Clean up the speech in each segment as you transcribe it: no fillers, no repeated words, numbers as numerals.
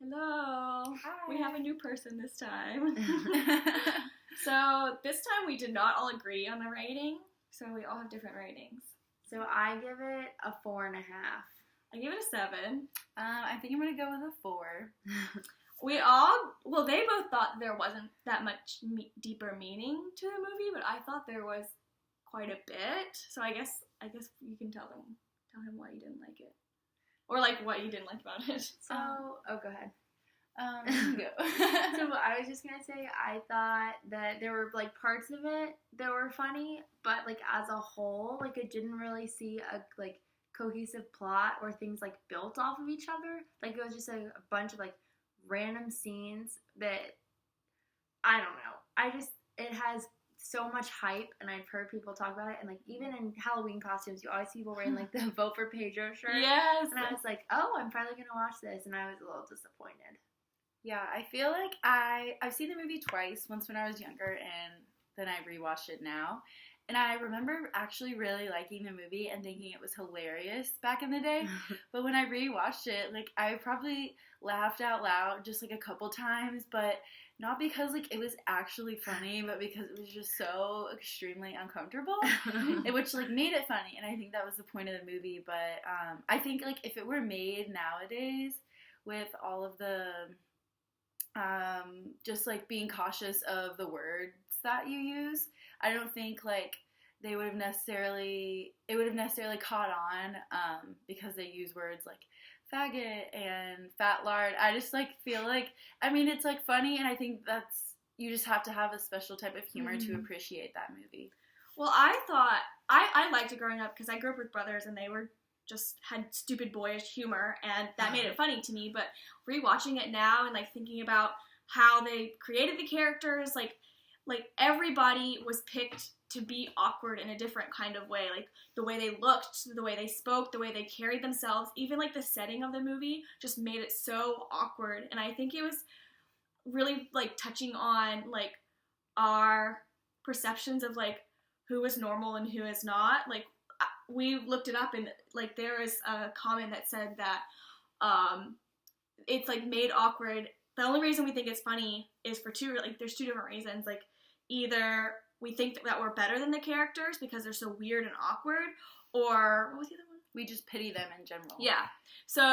Hello. Hi. We have a new person this time. So this time we did not all agree on a rating, so we all have different ratings. So I give it a 4.5. I gave it a 7. I think I'm gonna go with a 4. They both thought there wasn't that much deeper meaning to the movie, but I thought there was quite a bit. So I guess you can tell him why you didn't like it. Or, like, what you didn't like about it. So, go ahead. You can go. So I was just gonna say, I thought that there were, like, parts of it that were funny, but, like, as a whole, like, it didn't really see a, like, cohesive plot or things, like, built off of each other. Like, it was just a bunch of, like, random scenes that, I don't know. It has so much hype, and I've heard people talk about it, and, like, even in Halloween costumes, you always see people wearing, like, the Vote for Pedro shirt. Yes. And I was like, oh, I'm finally gonna watch this, and I was a little disappointed. Yeah, I feel like I've seen the movie twice, once when I was younger and then I rewatched it now. And I remember actually really liking the movie and thinking it was hilarious back in the day. But when I rewatched it, like, I probably laughed out loud just, like, a couple times, but not because, like, it was actually funny, but because it was just so extremely uncomfortable, which, like, made it funny. And I think that was the point of the movie. But I think, like, if it were made nowadays with all of the just, like, being cautious of the words that you use, I don't think, like, it would have necessarily caught on, because they use words like faggot and fat lard. I just, like, feel like, I mean, it's, like, funny, and I think you just have to have a special type of humor to appreciate that movie. Well, I thought, I liked it growing up because I grew up with brothers and they just had stupid boyish humor, and that made it funny to me. But rewatching it now and, like, thinking about how they created the characters, like everybody was picked to be awkward in a different kind of way. Like, the way they looked, the way they spoke, the way they carried themselves, even, like, the setting of the movie just made it so awkward. And I think it was really, like, touching on, like, our perceptions of, like, who is normal and who is not. Like, we looked it up, and, like, there is a comment that said that it's, like, made awkward. The only reason we think it's funny is for there's two different reasons. Like, either we think that we're better than the characters because they're so weird and awkward, or what was the other one? We just pity them in general. Yeah. So,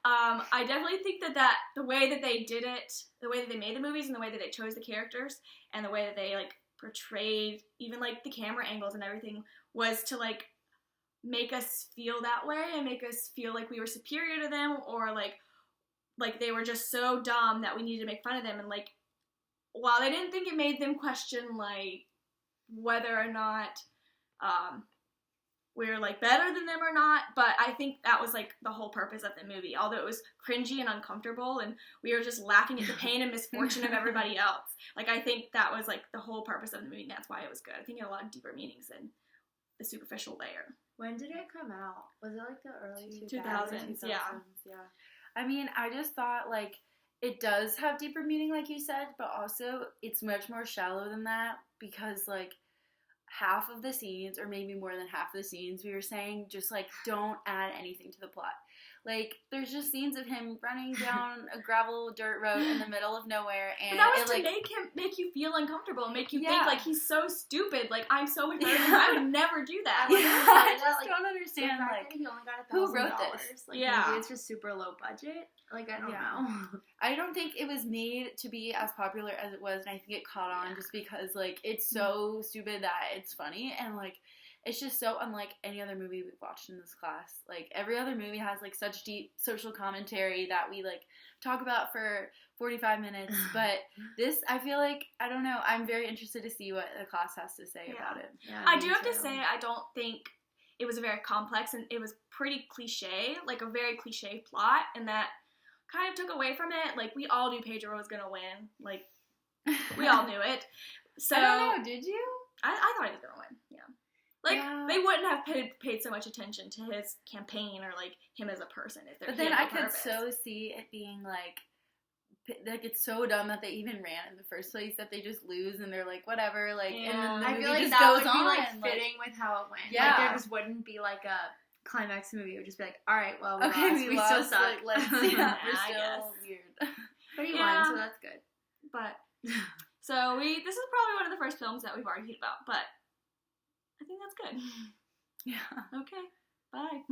I definitely think that the way that they did it, the way that they made the movies and the way that they chose the characters and the way that they, like, portrayed even, like, the camera angles and everything was to, like, make us feel that way and make us feel like we were superior to them, or, like they were just so dumb that we needed to make fun of them. And, like, while I didn't think it made them question, like, whether or not we're, like, better than them or not, but I think that was, like, the whole purpose of the movie. Although it was cringy and uncomfortable and we were just laughing at the pain and misfortune of everybody else, like, I think that was, like, the whole purpose of the movie, and that's why it was good. I think it had a lot of deeper meanings than the superficial layer. When did it come out? Was it, like, the early 2000s, yeah. I mean, I just thought, like, it does have deeper meaning, like you said, but also it's much more shallow than that because, like, half of the scenes, or maybe more than half of the scenes, we were saying, just, like, don't add anything to the plot. Like, there's just scenes of him running down a gravel dirt road in the middle of nowhere, and but that was to make you feel uncomfortable, make you think, like, he's so stupid, like, I'm so much better than him, I would never do that. I just don't understand, like, he only got who wrote this? Like, maybe it's just super low budget. Like, I don't know. I don't think it was made to be as popular as it was, and I think it caught on just because, like, it's so stupid that it's funny, and, like, it's just so unlike any other movie we've watched in this class. Like, every other movie has, like, such deep social commentary that we, like, talk about for 45 minutes. But this, I feel like, I don't know, I'm very interested to see what the class has to say about it. Yeah, I do have to say, I don't think it was very complex, and it was pretty cliche, like, a very cliche plot, and that kind of took away from it. Like, we all knew Pedro was gonna win. Like, we all knew it. So I don't know, did you? I thought he was gonna win, yeah. Like, they wouldn't have paid so much attention to his campaign or, like, him as a person if they're. But then I could so see it being, like, it's so dumb that they even ran in the first place, that they just lose and they're like, whatever, like, and then the movie I feel like just that goes would on, be, like, fitting with how it went. Yeah. Like, there just wouldn't be, like, a climax the movie. It would just be like, all right, well, Okay, we still lost, suck. like, let's, yeah, Yeah, we're I still guess. weird. But he Yeah. won, so that's good. But so this is probably one of the first films that we've argued about, but I think that's good. Yeah. Okay. Bye.